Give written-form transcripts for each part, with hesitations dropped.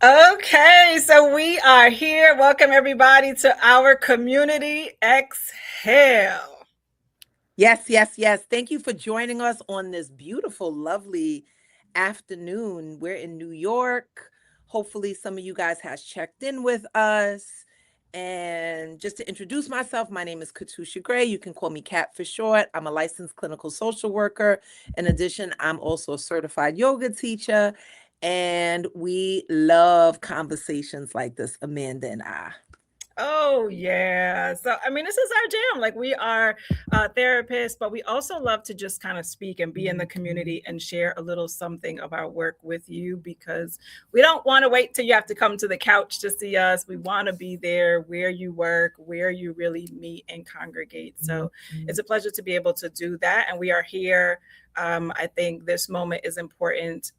Okay, so we are here. Welcome everybody to our community exhale. Yes, yes, yes. Thank you for joining us on this beautiful, lovely afternoon. We're in New York. Hopefully, some of you guys has checked in with us. And just to introduce myself, my name is Katiuscia Gray. You can call me Kat for short. I'm a licensed clinical social worker. In addition, I'm also a certified yoga teacher. And we love conversations like this, Amanda and I. Oh yeah. So I mean, this is our jam. Like we are therapists, but we also love to just kind of speak and be in the community and share a little something of our work with you because we don't want to wait till you have to come to the couch to see us. We want to be there where you work, where you really meet and congregate. So it's a pleasure to be able to do that. And we are here. I think this moment is important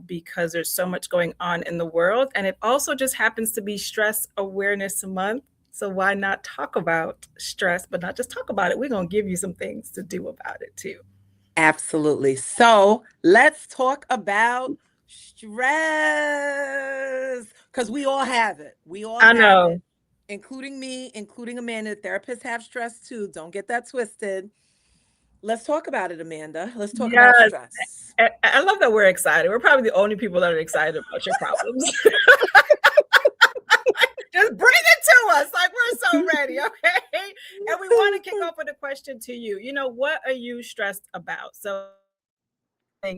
because there's so much going on in the world. And it also just happens to be Stress Awareness Month. So why not talk about stress, but not just talk about it? We're going to give you some things to do about it too. Absolutely. So let's talk about stress because we all have it. We all I have it, know. including me, including Amanda. Therapists have stress too. Don't get that twisted. Let's talk about it, Amanda. Let's talk about Yes. stress. I love that we're excited. We're probably the only people that are excited about your problems. Just bring it to us. Like we're so ready. Okay. And we want to kick off with a question to you. What are you stressed about? So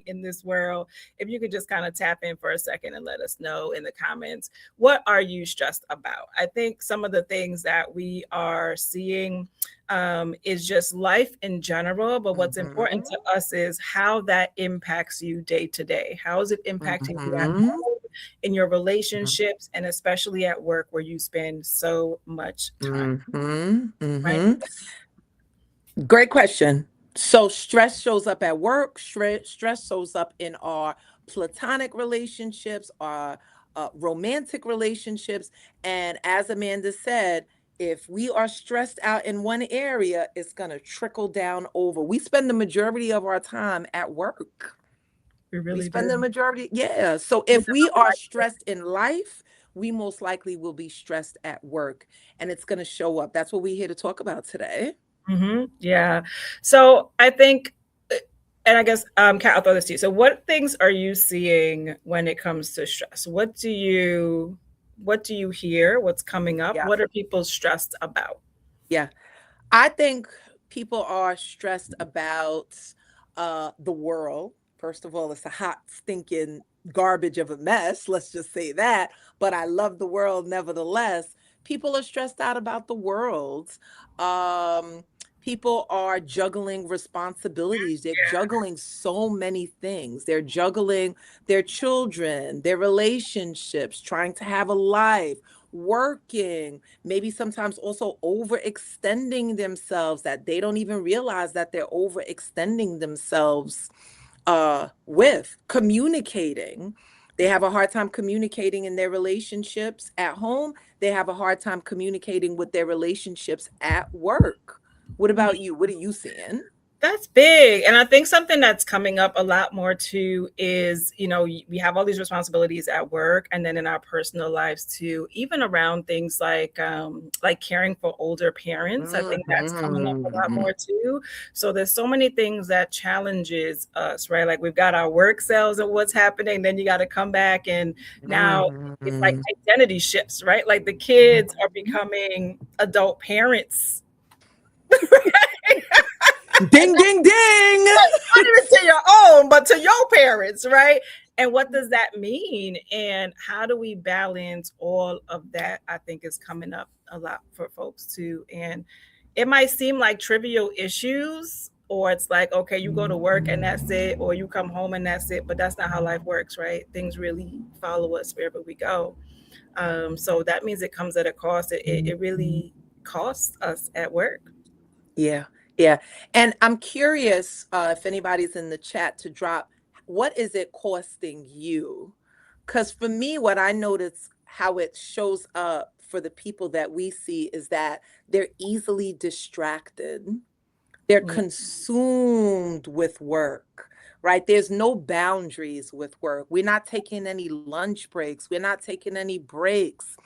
in this world, if you could just kind of tap in for a second and let us know in the comments, what are you stressed about? I think some of the things that we are seeing is just life in general, but what's important to us is how that impacts you day to day. How is it impacting you at Mhm. home, in your relationships, and especially at work where you spend so much time, Mhm. right? Mhm. Great question. So stress shows up at work. Stress shows up in our platonic relationships, our romantic relationships, and as Amanda said, if we are stressed out in one area, it's going to trickle down over. We spend the majority of our time at work. We We really spend the do. majority, yeah. So It if we doesn't are like it. stressed in life, we most likely will be stressed at work, and it's going to show up. That's what we're here to talk about today. Yeah. So I think, and I guess, Kat, I'll throw this to you. So, what things are you seeing when it comes to stress? What do you hear? What's coming up? Yeah. What are people stressed about? Yeah. I think people are stressed about the world. First of all, it's a hot, stinking garbage of a mess. Let's just say that. But I love the world nevertheless. People are stressed out about the world. Um, People are juggling responsibilities. They're juggling so many things. They're juggling their children, their relationships, trying to have a life, working, maybe sometimes also overextending themselves that they don't even realize that they're overextending themselves with communicating. They have a hard time communicating in their relationships at home. They have a hard time communicating with their relationships at work. What about you? What are you seeing? That's big. And I think something that's coming up a lot more too is, we have all these responsibilities at work and then in our personal lives too, even around things like caring for older parents. I think that's coming up a lot Mhm. more too. So there's so many things that challenges us, right? Like we've got our work cells and what's happening, then you got to come back and now it's like Mhm. identity shifts, right? Like the kids are becoming adult parents. Ding, ding, ding. Not even to your own, but to your parents, right? And what does that mean? And how do we balance all of that? I think is coming up a lot for folks too. And it might seem like trivial issues, or it's like, okay, you go to work and that's it, or you come home and that's it, but that's not how life works, right? Things really follow us wherever we go. So that means it comes at a cost. It really costs us at work. Yeah, yeah. And I'm curious if anybody's in the chat to drop what is it costing you? Because for me, what I notice how it shows up for the people that we see is that they're easily distracted. They're Yeah. consumed with work, right? There's no boundaries with work. We're not taking any lunch breaks. We're not taking any breaks.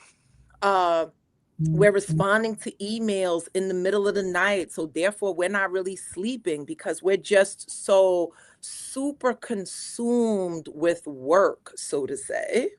We're responding to emails in the middle of the night. So therefore, we're not really sleeping because we're just so super consumed with work, so to say.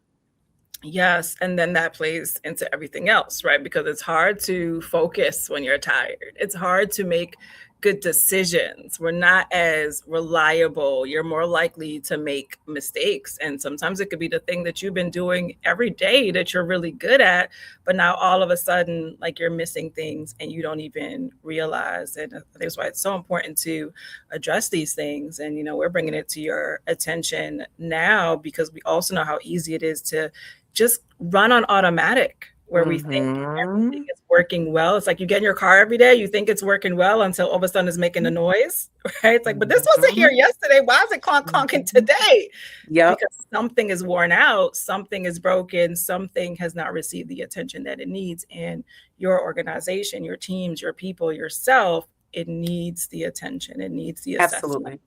Yes, and then that plays into everything else, right? Because it's hard to focus when you're tired. It's hard to make good decisions. We're not as reliable. You're more likely to make mistakes. And sometimes it could be the thing that you've been doing every day that you're really good at, but now all of a sudden, like you're missing things and you don't even realize it. That's why it's so important to address these things. And, we're bringing it to your attention now because we also know how easy it is to just run on automatic where we think everything is working well. It's like you get in your car every day, you think it's working well until all of a sudden it's making a noise, right? It's like, but this wasn't here yesterday. Why is it clonking today? Yeah. Because something is worn out, something is broken, something has not received the attention that it needs. And your organization, your teams, your people, yourself, it needs the attention. It needs the assessment. Absolutely.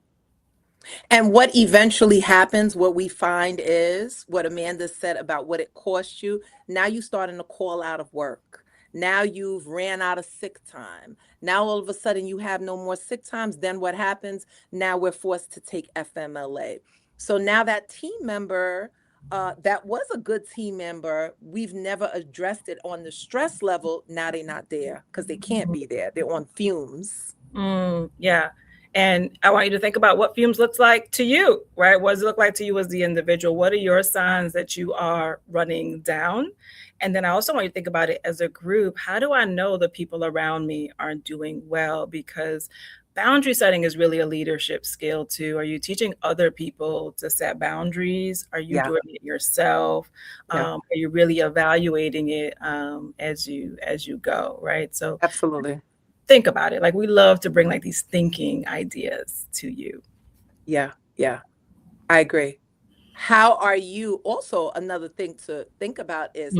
And what eventually happens, what we find is what Amanda said about what it costs you. Now you're starting to call out of work. Now you've ran out of sick time. Now all of a sudden you have no more sick times. Then what happens? Now we're forced to take FMLA. So now that team member, that was a good team member, we've never addressed it on the stress level. Now they're not there because they can't be there. They're on fumes. Yeah. And I want you to think about what fumes looks like to you, right? What does it look like to you as the individual? What are your signs that you are running down? And then I also want you to think about it as a group. How do I know the people around me aren't doing well? Because boundary setting is really a leadership skill too. Are you teaching other people to set boundaries? Are you doing it yourself? Are you really evaluating it as you go, right? So absolutely. Think about it. Like we love to bring like these thinking ideas to you. Yeah. I agree. How are you? Also, another thing to think about is,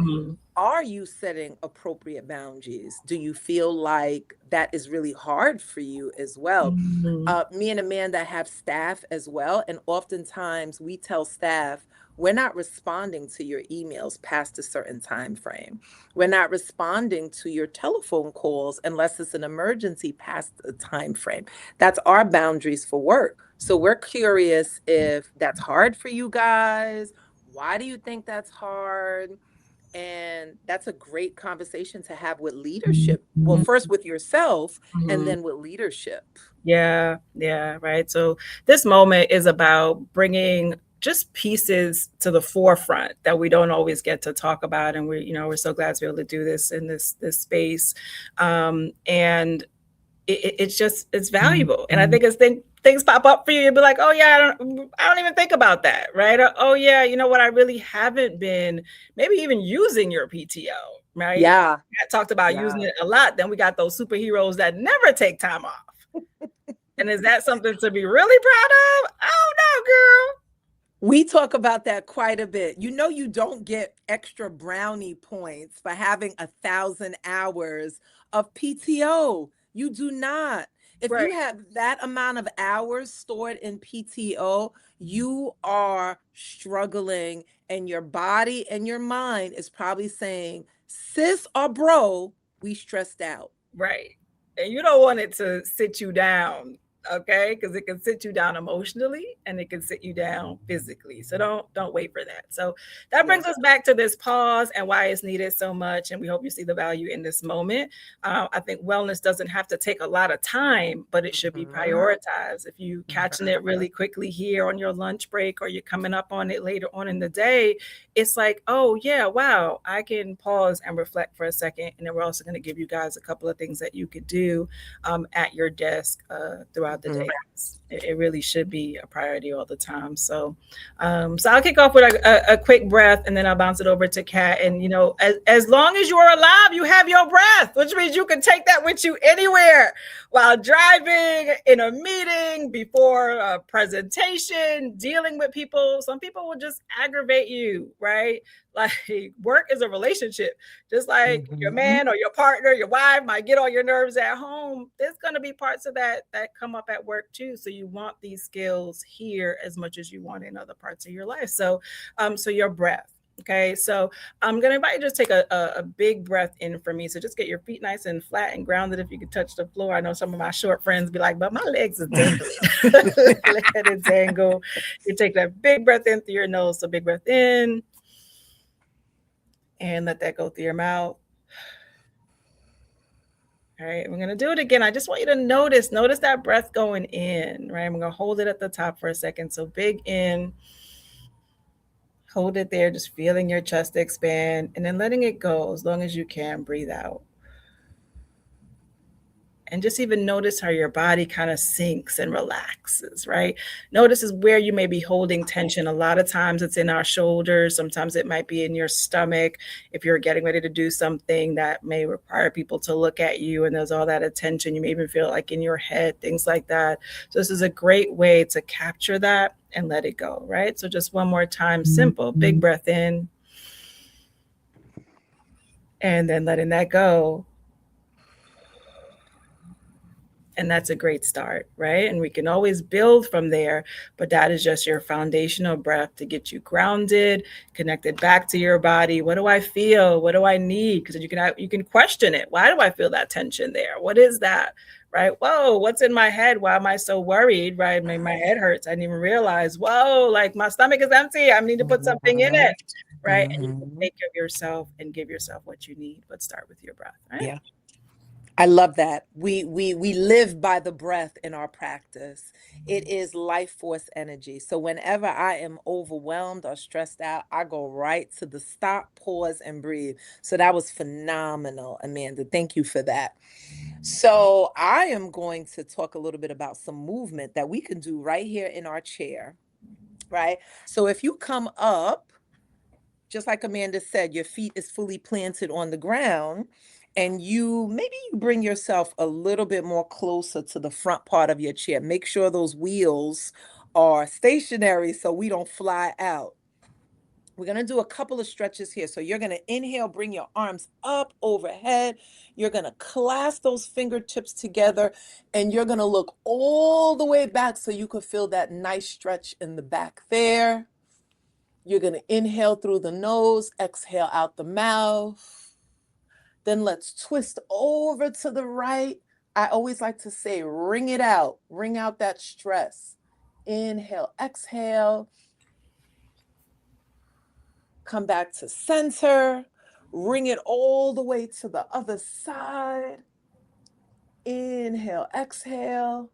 are you setting appropriate boundaries? Do you feel like that is really hard for you as well? Me and Amanda have staff as well. And oftentimes we tell staff, we're not responding to your emails past a certain time frame. We're not responding to your telephone calls unless it's an emergency past a time frame. That's our boundaries for work. So we're curious if that's hard for you guys. Why do you think that's hard? And that's a great conversation to have with leadership. Well, first with yourself and then with leadership. Yeah, right. So this moment is about bringing just pieces to the forefront that we don't always get to talk about. And we're so glad to be able to do this in this space. And it's valuable. And I think as things pop up for you, you'll be like, oh yeah, I don't even think about that, right? Or, oh yeah, you know what? I really haven't been maybe even using your PTO, right? Yeah. I talked about using it a lot. Then we got those superheroes that never take time off. And is that something to be really proud of? Oh no, girl. We talk about that quite a bit. You don't get extra brownie points for having 1,000 hours of PTO. You do not. If you have that amount of hours stored in PTO, you are struggling and your body and your mind is probably saying, sis or bro, we stressed out. Right. And you don't want it to sit you down, okay? Because it can sit you down emotionally and it can sit you down physically. So don't wait for that. So that brings us back to this pause and why it's needed so much. And we hope you see the value in this moment. I think wellness doesn't have to take a lot of time, but it should be prioritized. If you catching it really quickly here on your lunch break or you're coming up on it later on in the day, it's like, oh yeah, wow, I can pause and reflect for a second. And then we're also going to give you guys a couple of things that you could do at your desk throughout the day. It really should be a priority all the time. So I'll kick off with a quick breath and then I'll bounce it over to Kat. And as long as you are alive, you have your breath, which means you can take that with you anywhere, while driving, in a meeting, before a presentation, dealing with people. Some people will just aggravate you, right? Like work is a relationship. Just like your man or your partner, your wife might get on your nerves at home. There's going to be parts of that come up up at work too. So you want these skills here as much as you want in other parts of your life. So, so your breath. Okay, so I'm gonna invite you to just take a big breath in for me. So just get your feet nice and flat and grounded. If you could touch the floor, I know some of my short friends be like, "But my legs are dangling." Let it dangle. You take that big breath in through your nose. So big breath in, and let that go through your mouth. All right, we're gonna do it again. I just want you to notice that breath going in, right? I'm gonna hold it at the top for a second. So big in, hold it there, just feeling your chest expand, and then letting it go as long as you can. Breathe out. And just even notice how your body kind of sinks and relaxes, right? Notice is where you may be holding tension. A lot of times it's in our shoulders. Sometimes it might be in your stomach. If you're getting ready to do something that may require people to look at you and there's all that attention, you may even feel like in your head, things like that. So this is a great way to capture that and let it go, right? So just one more time, simple, big breath in, and then letting that go. And that's a great start, right? And we can always build from there, but that is just your foundational breath to get you grounded, connected back to your body. What do I feel? What do I need? Because you can question it. Why do I feel that tension there? What is that? Right? Whoa, what's in my head? Why am I so worried? Right? My head hurts. I didn't even realize, whoa, like my stomach is empty. I need to put something in it. Right? And you can take care of yourself and give yourself what you need, but start with your breath. Right? Yeah. I love that. We live by the breath in our practice. It is life force energy. So whenever I am overwhelmed or stressed out, I go right to the stop, pause, and breathe. So that was phenomenal, Amanda. Thank you for that. So I am going to talk a little bit about some movement that we can do right here in our chair, right? So if you come up, just like Amanda said, your feet is fully planted on the ground, and maybe you bring yourself a little bit more closer to the front part of your chair. Make sure those wheels are stationary so we don't fly out. We're going to do a couple of stretches here. So you're going to inhale, bring your arms up overhead. You're going to clasp those fingertips together, and you're going to look all the way back so you can feel that nice stretch in the back there. You're going to inhale through the nose, exhale out the mouth. Then let's twist over to the right. I always like to say, wring it out. Wring out that stress. Inhale, exhale. Come back to center. Wring it all the way to the other side. Inhale, exhale.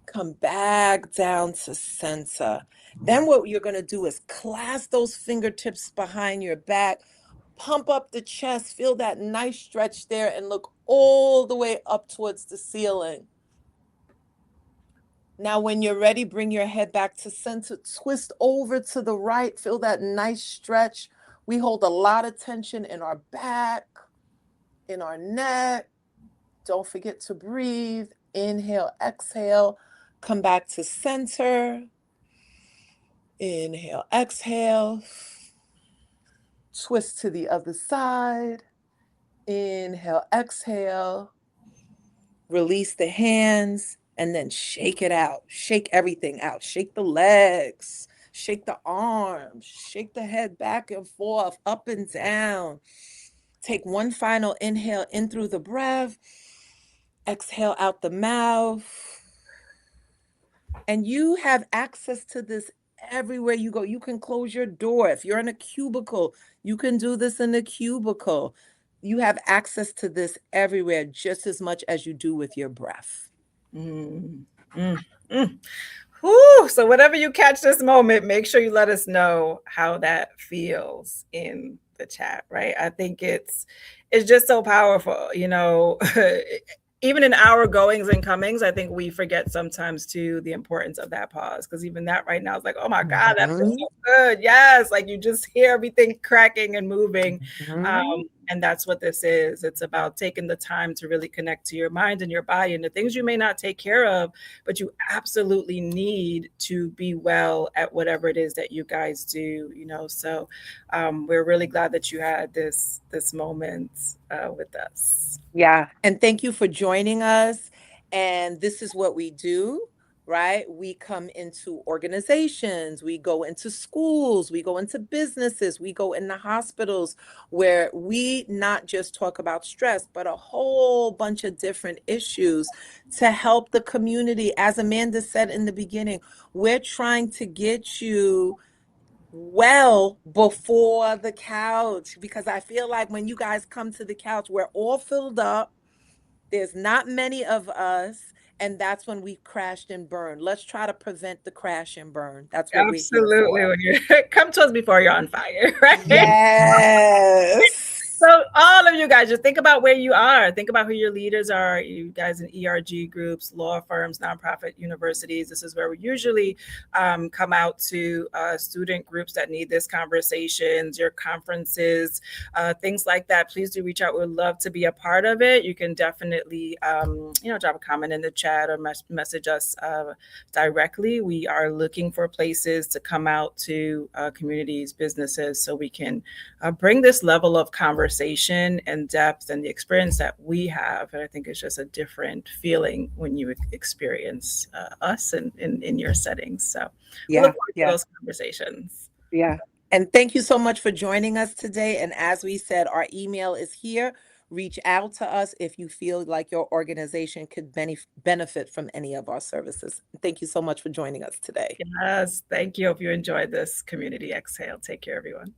Come back down to center. Then what you're going to do is clasp those fingertips behind your back, pump up the chest, feel that nice stretch there, and look all the way up towards the ceiling. Now, when you're ready, bring your head back to center, twist over to the right, feel that nice stretch. We hold a lot of tension in our back, in our neck. Don't forget to breathe. Inhale, exhale. Come back to center. Inhale, exhale. Twist to the other side. Inhale, exhale. Release the hands and then shake it out. Shake everything out. Shake the legs. Shake the arms. Shake the head back and forth, up and down. Take one final inhale in through the breath. Exhale out the mouth. And you have access to this everywhere you go. You can close your door. If you're in a cubicle, you can do this in a cubicle. You have access to this everywhere just as much as you do with your breath. Mm, mm, mm. Whew. So whatever you catch this moment, make sure you let us know how that feels in the chat, right? I think it's just so powerful, you know. Even in our goings and comings, I think we forget sometimes too the importance of that pause, because even that right now is like, oh my God, that feels so good. Yes, like you just hear everything cracking and moving. And that's what this is. It's about taking the time to really connect to your mind and your body and the things you may not take care of, but you absolutely need to be well at whatever it is that you guys do, you know. So we're really glad that you had this moment with us. Yeah. And thank you for joining us. And this is what we do, right? We come into organizations, we go into schools, we go into businesses, we go into hospitals, where we not just talk about stress, but a whole bunch of different issues to help the community. As Amanda said in the beginning, we're trying to get you well before the couch, because I feel like when you guys come to the couch, we're all filled up. There's not many of us, and that's when we crashed and burned. Let's try to prevent the crash and burn. That's what we're here Absolutely. for. When you come to us before you're on fire, right? Yes. So all of you guys, just think about where you are. Think about who your leaders are. You guys in ERG groups, law firms, nonprofit universities. This is where we usually come out to student groups that need this conversations, your conferences, things like that. Please do reach out. We'd love to be a part of it. You can definitely, drop a comment in the chat or message us directly. We are looking for places to come out to communities, businesses, so we can bring this level of conversation and depth and the experience that we have. And I think it's just a different feeling when you experience us in your settings. So we look forward to those conversations. Yeah. And thank you so much for joining us today. And as we said, our email is here. Reach out to us if you feel like your organization could benefit from any of our services. Thank you so much for joining us today. Yes, thank you. Hope you enjoyed this Community Exhale. Take care, everyone.